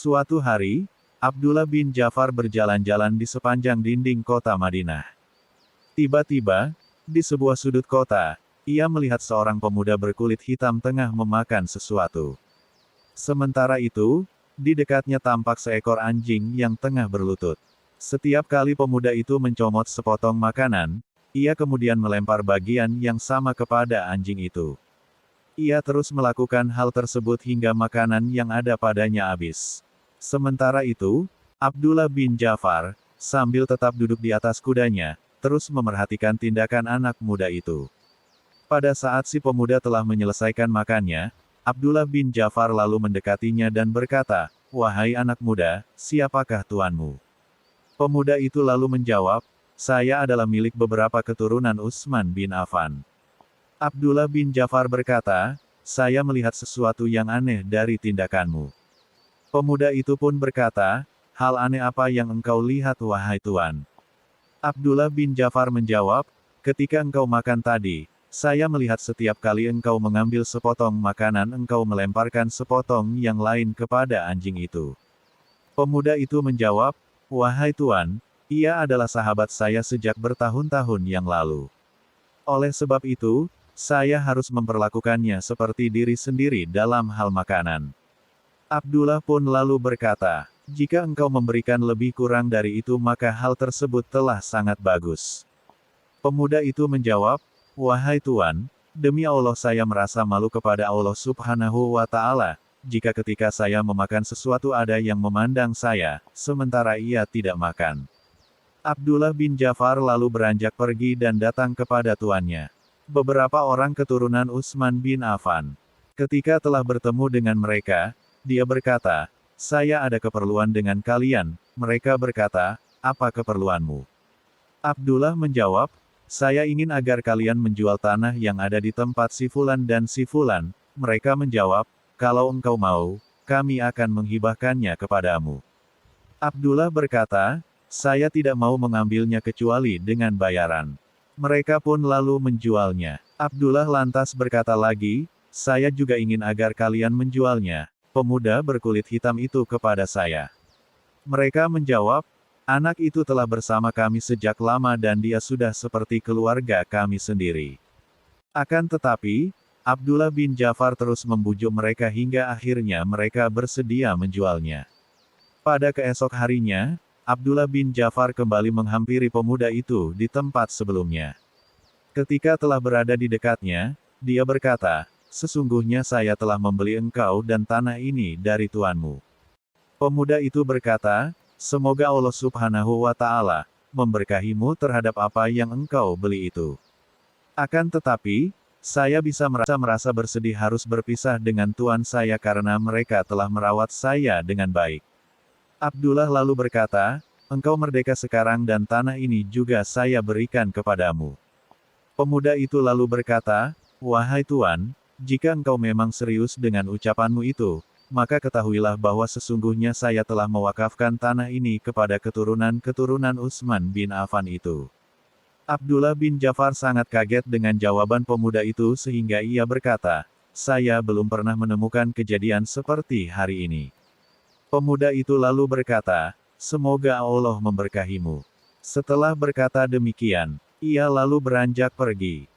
Suatu hari, Abdullah bin Ja'far berjalan-jalan di sepanjang dinding kota Madinah. Tiba-tiba, di sebuah sudut kota, ia melihat seorang pemuda berkulit hitam tengah memakan sesuatu. Sementara itu, di dekatnya tampak seekor anjing yang tengah berlutut. Setiap kali pemuda itu mencomot sepotong makanan, ia kemudian melempar bagian yang sama kepada anjing itu. Ia terus melakukan hal tersebut hingga makanan yang ada padanya habis. Sementara itu, Abdullah bin Ja'far, sambil tetap duduk di atas kudanya, terus memerhatikan tindakan anak muda itu. Pada saat si pemuda telah menyelesaikan makannya, Abdullah bin Ja'far lalu mendekatinya dan berkata, "Wahai anak muda, siapakah tuanmu?" Pemuda itu lalu menjawab, "Saya adalah milik beberapa keturunan Utsman bin Affan." Abdullah bin Ja'far berkata, "Saya melihat sesuatu yang aneh dari tindakanmu." Pemuda itu pun berkata, "Hal aneh apa yang engkau lihat wahai tuan?" Abdullah bin Ja'far menjawab, "Ketika engkau makan tadi, saya melihat setiap kali engkau mengambil sepotong makanan engkau melemparkan sepotong yang lain kepada anjing itu." Pemuda itu menjawab, "Wahai tuan, ia adalah sahabat saya sejak bertahun-tahun yang lalu. Oleh sebab itu, saya harus memperlakukannya seperti diri sendiri dalam hal makanan." Abdullah pun lalu berkata, "Jika engkau memberikan lebih kurang dari itu maka hal tersebut telah sangat bagus." Pemuda itu menjawab, "Wahai tuan, demi Allah saya merasa malu kepada Allah Subhanahu wa Ta'ala, jika ketika saya memakan sesuatu ada yang memandang saya, sementara ia tidak makan." Abdullah bin Ja'far lalu beranjak pergi dan datang kepada tuannya. Beberapa orang keturunan Utsman bin Affan. Ketika telah bertemu dengan mereka, dia berkata, "Saya ada keperluan dengan kalian." Mereka berkata, "Apa keperluanmu?" Abdullah menjawab, "Saya ingin agar kalian menjual tanah yang ada di tempat si Fulan dan si Fulan." Mereka menjawab, "Kalau engkau mau, kami akan menghibahkannya kepadamu." Abdullah berkata, "Saya tidak mau mengambilnya kecuali dengan bayaran." Mereka pun lalu menjualnya. Abdullah lantas berkata lagi, "Saya juga ingin agar kalian menjualnya, pemuda berkulit hitam itu kepada saya." Mereka menjawab, "Anak itu telah bersama kami sejak lama dan dia sudah seperti keluarga kami sendiri." Akan tetapi, Abdullah bin Ja'far terus membujuk mereka hingga akhirnya mereka bersedia menjualnya. Pada keesok harinya, Abdullah bin Ja'far kembali menghampiri pemuda itu di tempat sebelumnya. Ketika telah berada di dekatnya, dia berkata, "Sesungguhnya saya telah membeli engkau dan tanah ini dari tuanmu." Pemuda itu berkata, "Semoga Allah Subhanahu wa Ta'ala memberkahimu terhadap apa yang engkau beli itu. Akan tetapi, saya bisa merasa bersedih harus berpisah dengan tuan saya karena mereka telah merawat saya dengan baik." Abdullah lalu berkata, "Engkau merdeka sekarang dan tanah ini juga saya berikan kepadamu." Pemuda itu lalu berkata, "Wahai tuan, jika engkau memang serius dengan ucapanmu itu, maka ketahuilah bahwa sesungguhnya saya telah mewakafkan tanah ini kepada keturunan-keturunan Utsman bin Affan itu." Abdullah bin Ja'far sangat kaget dengan jawaban pemuda itu sehingga ia berkata, "Saya belum pernah menemukan kejadian seperti hari ini." Pemuda itu lalu berkata, "Semoga Allah memberkahimu." Setelah berkata demikian, ia lalu beranjak pergi.